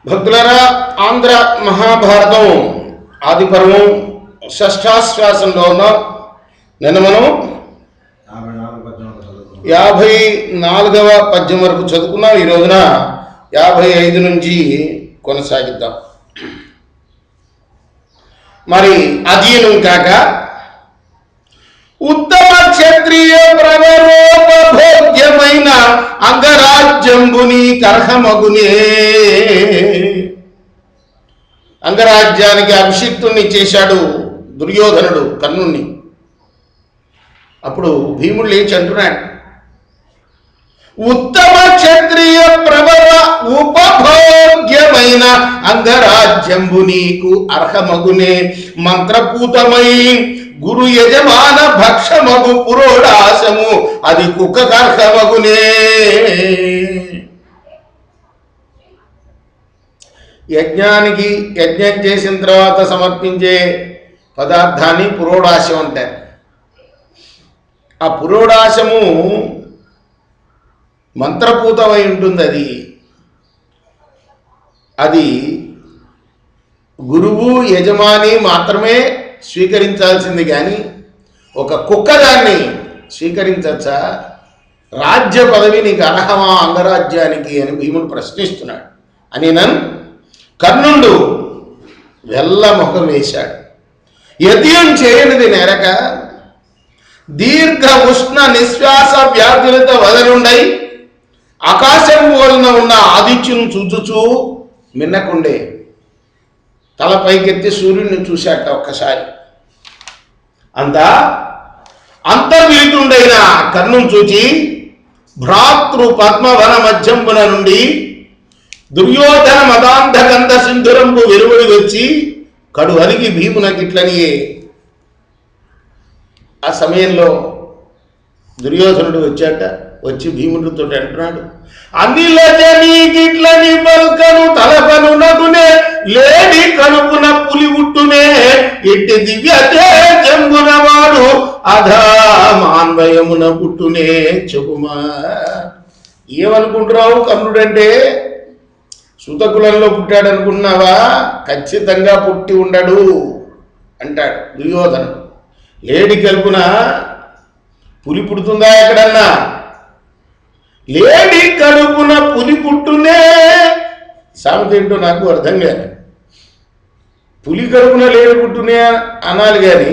భక్తులారా, ఆంధ్ర మహాభారతం ఆది పర్వం షష్ఠాశ్వాసంలో ఉన్నాం. నిన్న మనం 54వ పద్యం వరకు చదువుకున్నాం. ఈ రోజున 55 నుంచి కొనసాగిద్దాం. మరి అధీనం కాక ఉత్తమ క్షత్రియ ప్రవరోపభోగ్యమైన అంగరాజ్యంబుని కర్హమగునే. అంగరాజ్యానికి అభిషిక్తుణ్ణి చేశాడు దుర్యోధనుడు కర్ణుణ్ణి. అప్పుడు భీముడు లేచి అంటున్నాడు, ఉత్తమ క్షత్రియ ప్రవర ఉపభోగ్యమైన అంగరాజ్యంబు నీకు అర్హమగునే. మంత్రపూతమై గురు యజమాన భక్షమగు పురోడాశము అది కుక్కకర్హమగునే. యజ్ఞం చేసిన తర్వాత సమర్పించే పదార్థాన్ని పురోడాశం అంటారు. ఆ పురోడాశము మంత్రపూతమై ఉంటుంది. అది గురువు యజమాని మాత్రమే స్వీకరించాల్సింది, కానీ ఒక కుక్క దాన్ని స్వీకరించచ్చా? రాజ్య పదవి నీకు అర్హమా అంగరాజ్యానికి అని భీముడు ప్రశ్నిస్తున్నాడు. అని కర్ణుడు వెల్ల ముఖం వేశాడు. యజ్ఞం చేయనిది నెరక దీర్ఘ ఉష్ణ నిశ్వాస వ్యాధులతో వదలుండై ఆకాశం వలన ఉన్న ఆదిత్యం చూచుచూ మిన్నకుండే తల పైకెత్తి సూర్యుడిని చూశాట ఒక్కసారి. అంతా అంతర్విహితుండైన కర్ణుని చూచి భ్రాతృ పద్మవన మధ్యంబున నుండి దుర్యోధన మదాంధగంధ సింధురంబు వెలువడి వచ్చి కడు అలిగి భీమునకిట్లనియే. ఆ సమయంలో దుర్యోధనుడు వచ్చాట. వచ్చి భీముడితో అంటున్నాడు, అనిలజనీకిట్లని పల్కను తలపను నగునే లేడి కనుపున పులి ఉట్టునే ఎట్టి దివ్య తేజంబున వాడు అధా మాన్వయమున పుట్టునే చెప్పుమా. ఏమనుకుంటున్నావు? కర్ణుడంటే సుతకులంలో పుట్టాడు అనుకున్నావా? ఖచ్చితంగా పుట్టి ఉండడు అంటాడు దుర్యోధనుడు. లేడి కలుపున పులి పుడుతుందా ఎక్కడన్నా? లేడి కడుపున పులి పుట్టునే సామెత ఏంటో నాకు అర్థం కాదు. పులి కడుపున లేడి పుట్టునే అనాలి, కానీ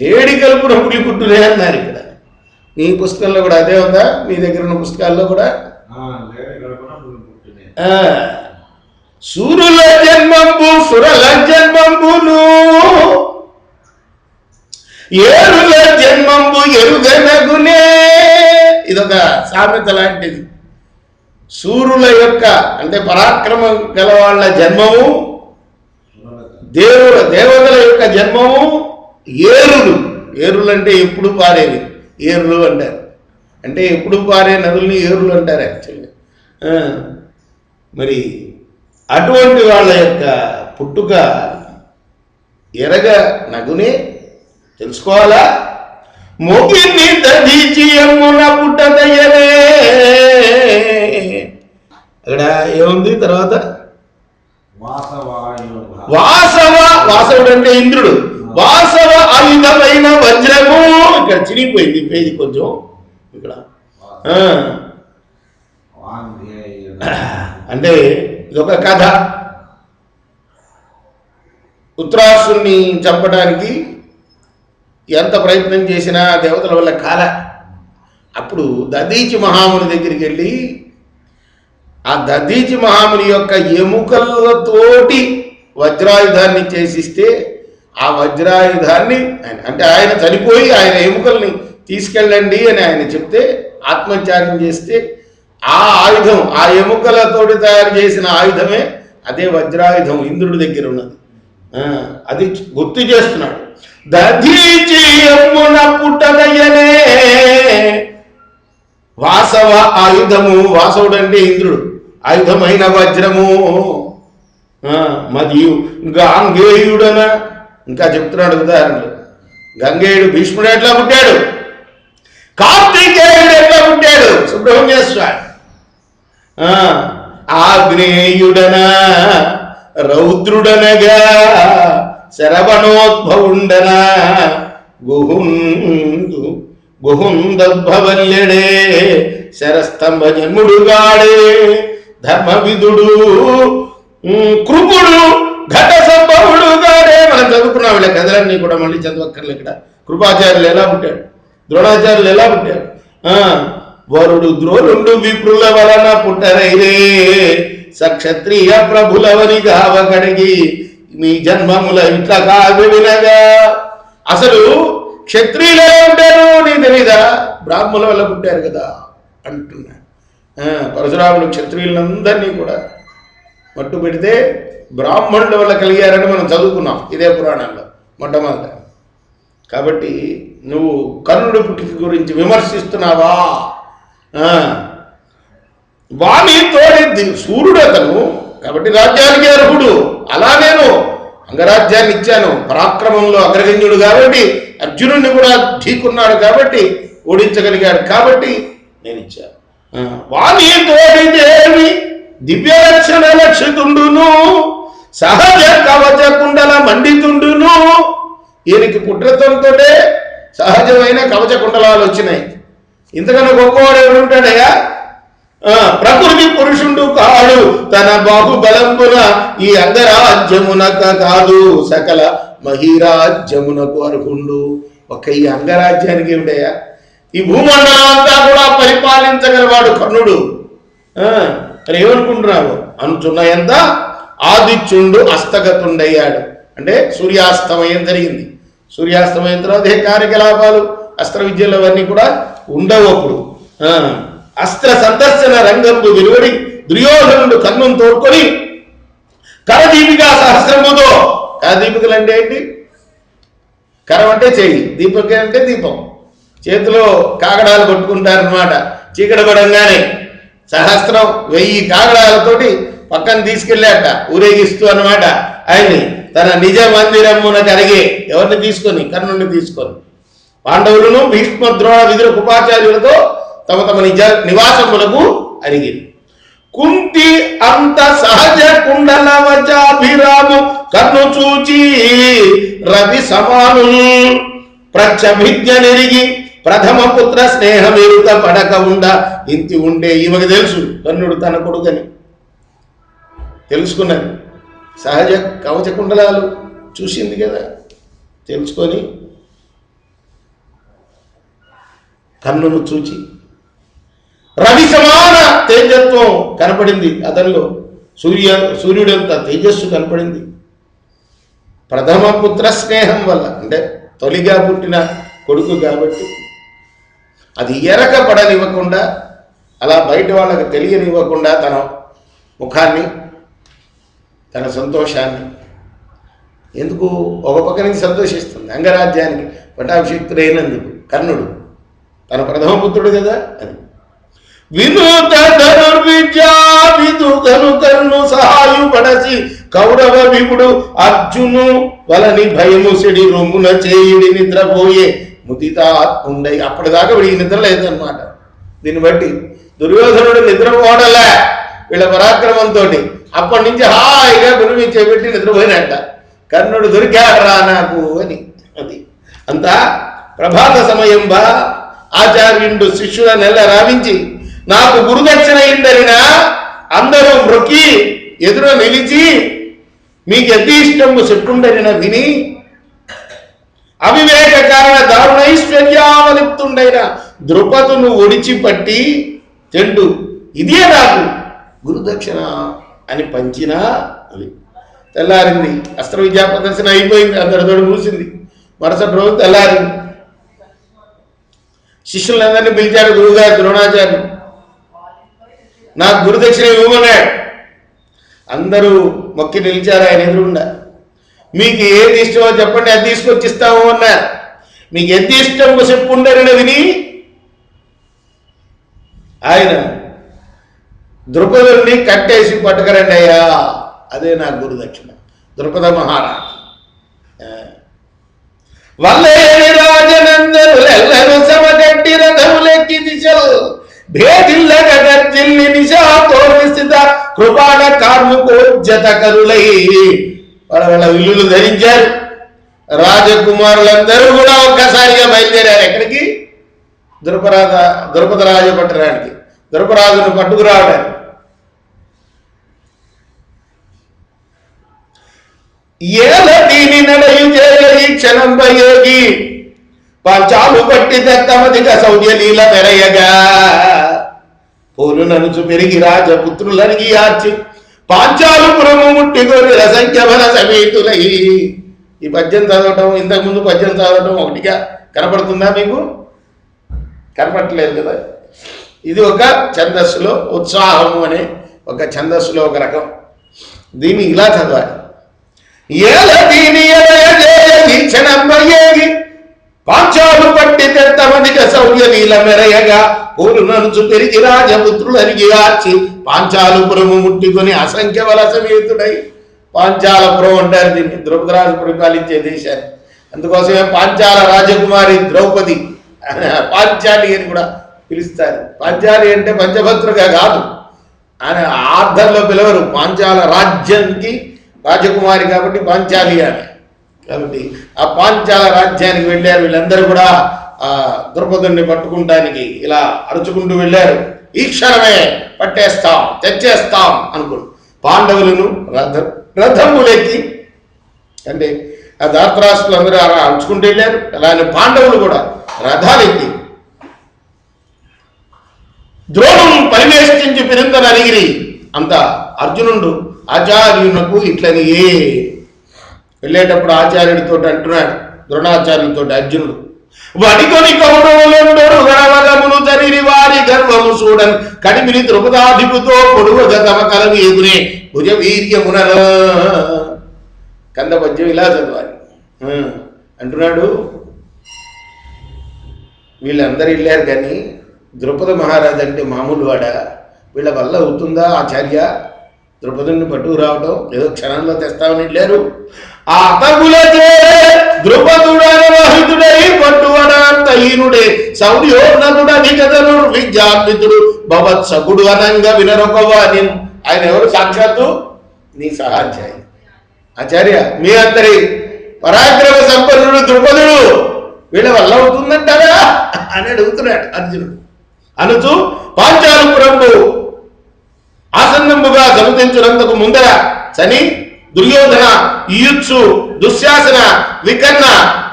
లేడి కడుపున పులి పుట్టునే అన్నారు ఇక్కడ. మీ పుస్తకంలో కూడా అదే ఉందా? మీ దగ్గర ఉన్న పుస్తకాల్లో కూడా సూరుల జన్మంబు సురల జన్మంబులు ఏరుల జన్మంబు ఎరుగనగునే. ఇదొక సామెత లాంటిది. సూరుల యొక్క అంటే పరాక్రమం గల వాళ్ళ జన్మము, దేవతల యొక్క జన్మము ఏరులు. ఏరులు అంటే ఎప్పుడు పారేవి ఏరులు అంటారు. అంటే ఎప్పుడు పారే నదుల్ని ఏరులు అంటారు యాక్చువల్గా. మరి అటువంటి వాళ్ళ యొక్క పుట్టుక ఎరగ నగునే తెలుసుకోవాలా? మొగిని దదీచి అమ్మున పుట్టదయ్యనే. అక్కడ ఏముంది తర్వాత? వాసవుడు అంటే ఇంద్రుడు. వాసవ ఆయుధమైన వజ్రము. ఇక్కడ చిరిగిపోయింది పేజీ కొంచెం. ఇక్కడ అంటే ఇదొక కథ. ఉత్తరాసుని చంపడానికి ఎంత ప్రయత్నం చేసినా దేవతల వల్ల కాల. అప్పుడు దదీచి మహాముని దగ్గరికి వెళ్ళి ఆ దదీచి మహాముని యొక్క ఎముకలతోటి వజ్రాయుధాన్ని చేసిస్తే ఆ వజ్రాయుధాన్ని అంటే ఆయన చనిపోయి ఆయన ఎముకల్ని తీసుకెళ్ళండి అని ఆయన చెప్తే ఆత్మత్యాగం చేస్తే ఆ ఆయుధం, ఆ ఎముకలతోటి తయారు చేసిన ఆయుధమే అదే వజ్రాయుధం ఇంద్రుడి దగ్గర ఉన్నది. అది గుర్తు చేస్తున్నాడు. దధీచి యమ్మున పుట్టదయ్యనే. వాసవ ఆయుధము. వాసవుడు అంటే ఇంద్రుడు. ఆయుధమైన వజ్రము. మరియు గాంగేయుడన ఇంకా చెప్తున్నాడు ఉదాహరణలు. గంగేయుడు భీష్ముడు ఎట్లా పుట్టాడు? కార్తికేయుడు ఎట్లా పుట్టాడు? సుబ్రహ్మణ్య స్వామి. ఆగ్నేయుడనా రౌద్రుడనగా శరవణోద్భవుండనా గుహుందద్భవల్యడే శరస్తంభ జన్ముడుగాడే ధర్మవిధుడు కృపుడు ఘట సంభవుడుగాడే. మనం చదువుకున్నాం వీళ్ళ కథలన్నీ కూడా, మళ్ళీ చదవక్కర్లు. ఇక్కడ కృపాచార్యులు ఎలా పుట్టాడు, ద్రోణాచార్యులు ఎలా పుట్టాడు, వరుడు ద్రోణుడు విప్రుల వలన పుట్టరైరే సక్షత్రియ ప్రభులవని గావకడిగి మీ జన్మముల ఇట్లా కాదు వినగా. అసలు క్షత్రియులు ఎలా ఉంటారు నీకు తెలీదా, బ్రాహ్మణుల వల్ల పుట్టారు కదా అంటున్నా. పరశురాముడు క్షత్రియులందరినీ కూడా మట్టు పెడితే బ్రాహ్మణుల వల్ల కలిగారని మనం చదువుకున్నాం ఇదే పురాణంలో మొట్టమొదట. కాబట్టి నువ్వు కర్ణుడి పుట్టిక గురించి విమర్శిస్తున్నావా? వాణి తోడి సూర్యుడు అతను, కాబట్టి రాజ్యానికి అర్హుడు. అలా నేను అంగరాజ్యాన్ని ఇచ్చాను, పరాక్రమంలో అగ్రగణ్యుడు కాబట్టి అర్జునుడిని కూడా ఢీకున్నాడు కాబట్టి ఓడించగలిగాడు కాబట్టి నేను ఇచ్చాను. వాణి తోడి దేవి దివ్యరక్షణ లక్షితుండును సహజ కవచ కుండల మండితుండును. ఈయనకి పుత్రత్వంతోటే సహజమైన కవచ కుండలాలు వచ్చినాయి. ఇంతకన్నా గొప్పవాడు ఎవరుంటాడయ్యా? ప్రకృతి పురుషుండు కాడు తన బాహుబలంబున ఈ అంగరాజ్యమునక కాదు సకల మహిరాజ్యమునకు అర్హుండు. ఒక ఈ అంగరాజ్యానికి ఏమిటయ్యా? ఈ భూమండలం అంతా కూడా పరిపాలించగలవాడు కర్ణుడు. మరి ఏమనుకుంటున్నావు? అనుచున్న ఎంత ఆదిత్యుండు అస్తగతుండయ్యాడు అంటే సూర్యాస్తమయం జరిగింది. సూర్యాస్తమయం తర్వాత ఏ కార్యకలాపాలు అస్త్ర విద్యలు అవన్నీ కూడా ఉండవు. అప్పుడు అస్త్ర సందర్శన రంగంలో వెలువడి దుర్యోధనుడు కన్నును తోడుకొని కరదీపికా సహస్రముతో, కరదీపికలు అంటే ఏంటి? కరం అంటే చెయ్యి, దీపిక అంటే దీపం. చేతిలో కాగడాలు కొట్టుకుంటారనమాట. చీకటి పడంగానే సహస్రం 1000 కాగడాలతోటి పక్కన తీసుకెళ్ళాట ఊరేగిస్తూ అన్నమాట. ఆయన్ని తన నిజ మందిరమున కరిగే ఎవరిని తీసుకొని? కర్ణుడిని తీసుకొని. పాండవులను భీష్మ ద్రోణ విదుర కృపాచార్యులతో తమ తమ నిజ నివాసములకు అరిగింది. కుంతి అంత సహజ కుండల వచాభిరాము కర్ణు చూచి రవి సమాను ప్రచ్చభిజ్ఞ నెరిగి ప్రథమ పుత్ర స్నేహమేరుక పడక ఉండ ఇంతి ఉండే. ఈమెకు తెలుసు కర్ణుడు తన కొడుకని తెలుసుకున్నది. సహజ కవచ కుండలాలు చూసింది కదా, తెలుసుకొని కర్ణును చూచి రవి సమాన తేజత్వం కనపడింది అతనిలో. సూర్యుడంత తేజస్సు కనపడింది. ప్రథమ పుత్ర స్నేహం వల్ల, అంటే తొలిగా పుట్టిన కొడుకు కాబట్టి అది ఎరక పడనివ్వకుండా, అలా బయట వాళ్ళకి తెలియనివ్వకుండా తన ముఖాన్ని, తన సంతోషాన్ని, ఎందుకు ఒక పక్క నుంచి సంతోషిస్తుంది అంగరాజ్యానికి పట్టాభిషిక్తుడైనందుకు కర్ణుడు తన ప్రథమ పుత్రుడు కదా అని. వినూత ధనుర్విద్యా విదుగను కర్ణు సహాయు పడసి కౌరవ విపుడు అర్జును వలని భయము సిడి రొమ్మున చేయిడి నిద్రపోయే ముదితాత్ముండై. అప్పటిదాకా వీడికి నిద్ర లేదనమాట. దీన్ని బట్టి దుర్యోధనుడు నిద్రపోవడలే వీళ్ళ పరాక్రమంతో. అప్పటి నుంచి హాయిగా గురువు చేపెట్టి నిద్రపోయినట్ట. కర్ణుడు దొరికాడరా నాకు అని. అది అంతా ప్రభాత సమయం బా ఆచార్యుడు శిష్యుల నెల రావించి నాకు గురుదక్షిణ అయిందరినా అందరూ మ్రొక్కి ఎదురు నిలిచి మీకు ఎద్దిష్టము చెట్టుండరిన విని అవివేక కారణ దారుణైశ్వర్యావలిప్తుండైన ద్రుపదును ఒడిచిపట్టి చెండు ఇదే నాకు గురుదక్షిణ అని పంచినా. అది తెల్లారింది. అస్త్ర విద్యా ప్రదర్శన అయిపోయింది, అందరితో మూసింది. మరుసటి రోజు తెల్లారింది. శిష్యులందరినీ పిలిచాడు గురువుగారు ద్రోణాచార్యులు. నాకు గురుదక్షిణ ఇవ్వమన్నాడు. అందరూ మొక్కి నిలిచారు ఆయన ఎదురుండా. మీకు ఏది ఇష్టమో చెప్పండి, అది తీసుకొచ్చి ఇస్తాము అన్నారు. మీకు ఎంత ఇష్టమో చెప్పుండరని విని ఆయన ద్రుపదుల్ని కట్టేసి పట్టుకరండి అయ్యా, అదే నా గురుదక్షిణ. ద్రుపద మహారాజు వల్లేని రాజనందరులెల్లరూ సమగట్టి రథములెక్కి దిశలు భేదిల్లగ గర్జిల్లి నిశా తోర్నిస్థిత కృపాణ కార్ముకోజ్జత కరులై వాళ్ళ విల్లులు ధరించారు. రాజకుమారులందరూ కూడా ఒక్కసారిగా బయలుదేరారు. ఎక్కడికి? ద్రుపద రాజు పట్టణానికి, ద్రుపరాజును పట్టుకురావడానికి. ఏల దీని నడయు చేయి క్షణం బయేగి పాంచాలు పట్టి దత్తమదిక సౌర్యలీల మెరయగా పోలు ననుచు పెరిగి రాజపుత్రులనిగి ఆర్చి పాంచాలు పురము ముట్టి గొర్రెల సంఖ్య బల సమేతులై. ఈ పద్యం చదవటం, ఇంతకుముందు పద్యం చదవటం ఒకటిగా కనపడుతుందా మీకు? కనపడట్లేదు కదా. ఇది ఒక ఛందస్సులో ఉత్సాహము అనే ఒక ఛందస్సులో ఒక రకం. దీన్ని ఇలా చదవాలి. ఏల దీని క్షణంబయేగి పాంచాలు పట్టి తెత్తమదిక సౌర్యలీల మెరయగా పూలు ననుచు పెరిగి రాజపుత్రులరిగి ఆర్చి పాంచాలపురము ముట్టుకొని అసంఖ్య బల సమేతుడై. పాంచాలపురం అంటారు దీన్ని, ద్రౌపదరాజు పరిపాలించే దేశాన్ని. అందుకోసమే పాంచాల రాజకుమారి ద్రౌపది పాంచాలి అని కూడా పిలుస్తారు. పాంచాలి అంటే పంచభద్రుగా కాదు, ఆయన ఆర్థంలో పిలవరు. పాంచాల రాజ్యానికి రాజకుమారి కాబట్టి పాంచాలి అని. కాబట్టి ఆ పాంచాల రాజ్యానికి వెళ్ళారు. వీళ్ళందరూ కూడా ఆ ద్రౌపదుని పట్టుకుంటానికి ఇలా అరుచుకుంటూ వెళ్ళారు. ఈ క్షణమే పట్టేస్తాం, తెచ్చేస్తాం అనుకుని పాండవులను రథములెక్కి, అంటే ఆ ధార్తరాష్ట్రులు అందరూ అలా అరుచుకుంటూ వెళ్ళారు. అలానే పాండవులు కూడా రథాలెక్కి ద్రోణం పరివేష్టించి పిరిందనరిగిరి. అంత అర్జునుడు ఆచార్యునకు ఇట్లని వెళ్ళేటప్పుడు ఆచార్యుడితో అంటున్నాడు, ద్రోణాచార్యులతో అర్జునుడు, వడికొని కౌరవులందరూ గణవగమును తరిరి వారి గర్వము చూడన్ కడిమిని ద్రుపదాధిపుతో పొడువగ తమ కలవి ఎదురే భుజ వీర్యమున. కంద పద్యం ఇలా చదవాలి అంటున్నాడు. వీళ్ళందరూ వెళ్ళారు కానీ ద్రుపద మహారాజు అంటే మామూలు వాడా? వీళ్ళ వల్ల అవుతుందా ఆచార్య? ద్రుపదుని పట్టుకు రావడం ఏదో క్షణంలో తెస్తామని వెళ్ళారు. ఆ అతగులచే ద్రుపదుడనహితుడై పట్టువడంతహీనుడే శౌర్యోన్నతుడధిగతను విద్యాన్వితుడు భవత్సకుడు అనంగా వినరొకవాని. ఆయన ఎవరు? సాక్షాత్తు నీ సహాధ్యాయి ఆచార్య, మీ అందరి పరాక్రమ సంపన్నుడు ద్రుపదుడు. వీళ్ళ వల్ల అవుతుందంటారా అని అడుగుతున్నాడు అర్జునుడు. అనుచు పాంచాలపురంబు ఆసన్నంబుగా సముదించునందుకు ముందర శని, దుర్యోధన, ఈయుత్సు, దుశ్శాసన, వికర్ణ,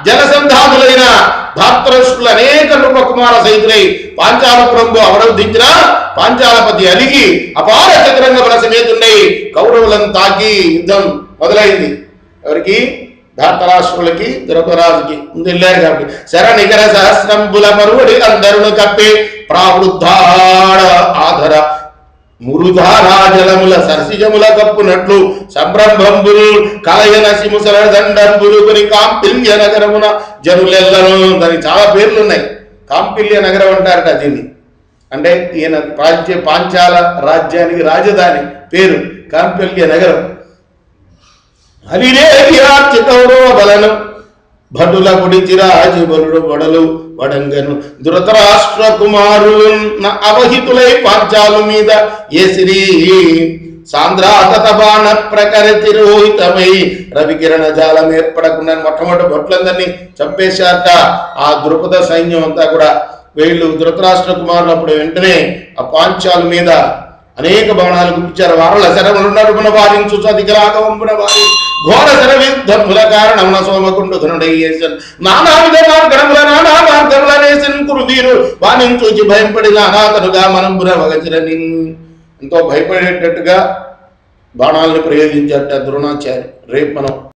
జనసంధాతులైన ధార్తరాష్ట్రులు అనేక నృపకుమార సైతులై పాంచాలపురంబు అవరోధించిన పాంచాలపతి అలిగి అపార చతురంగ బల సమేతుండై కౌరవులను తాకి యుద్ధం మొదలైంది. ఎవరికి? ధార్తరాష్ట్రులకి, ద్రౌపదరాజుకి. ముందు వెళ్ళారు కాబట్టి శర నికర సహస్రంబుల మరువడి అందరును కప్పే ప్రావృద్ధాడ ఆధర మురుధారాజలముల సరసిజముల కప్పునట్లు సంభ్రంభంబులు కలయన సిముసల దండంబులు కొని కాంపిల్య నగరమున జనులెల్లను. దానికి చాలా పేర్లు ఉన్నాయి. కాంపిల్య నగరం అంటారట దీన్ని. అంటే ఈయన పాంచాల రాజ్యానికి రాజధాని పేరు కాంపిల్య నగరం. అలిరేర్చి కౌరవ బలను భటుల పొడిచిరాజు బలుడు బడలు వడంగను ధృతరాష్ట్ర కుమారులు అవహితులై పాంచాలు మీద ఏసిరి సాంద్రాతత బాణ ప్రకరితి రోహితమై రవికిరణ జాలం ఏర్పడకుండా మొట్టమొదటి భటులందరినీ చంపేశారట. ఆ ద్రుపద సైన్యం అంతా కూడా వీళ్ళు ధృతరాష్ట్ర కుమారులు అప్పుడు వెంటనే ఆ పాంచాల మీద అనేక బాణాలు గుప్పించారు. వారల శరములు నడుమున వారించు అధికలాగవంపున వారి ఘోర శరవిద్ధముల కారణమున సోమకుండు ధనుడయ్యేసన్ నానావిధ మార్గములనేసన్ కురువీరు వాణిని చూచి భయపడిన అనాథనుగా మనంబున వగచిరని. ఎంతో భయపడేటట్టుగా బాణాలను ప్రయోగించారట ద్రోణాచార్య. రేపు మనం